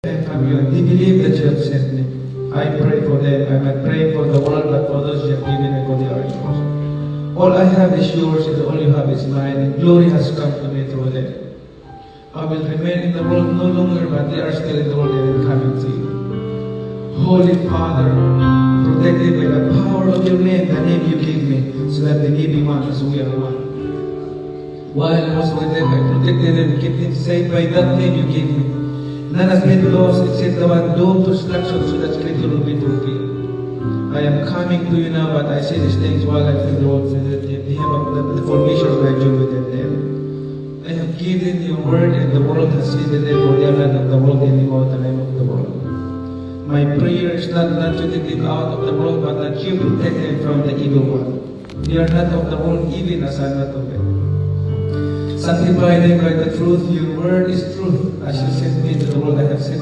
Family, they believe that you have sent me. I pray for them. I'm not praying for the world, but for those you have given me, for they are yours. All I have is yours, and all you have is mine, and glory has come to me through them. I will remain in the world no longer, but they are still in the world, and I'm coming to you. Holy Father, protected by the power of your name, the name you gave me, so that they may be one as we are one. While I was with them, I protected them and kept them safe by that name you gave me. None has been lost except the one doomed to destruction, so that scripture will be fulfilled. I am coming to you now, but I say these things while I feel the Lord, so that they have the formation of my joy within them. I have given your word, and the world has seen them, for they are not of the world anymore, the name of the world. My prayer is not to take them out of the world, but that you protect them from the evil one. They are not of the world, even as I am not of it. Sanctify them by the truth. Your word is truth. As you sent me to the world, I have sent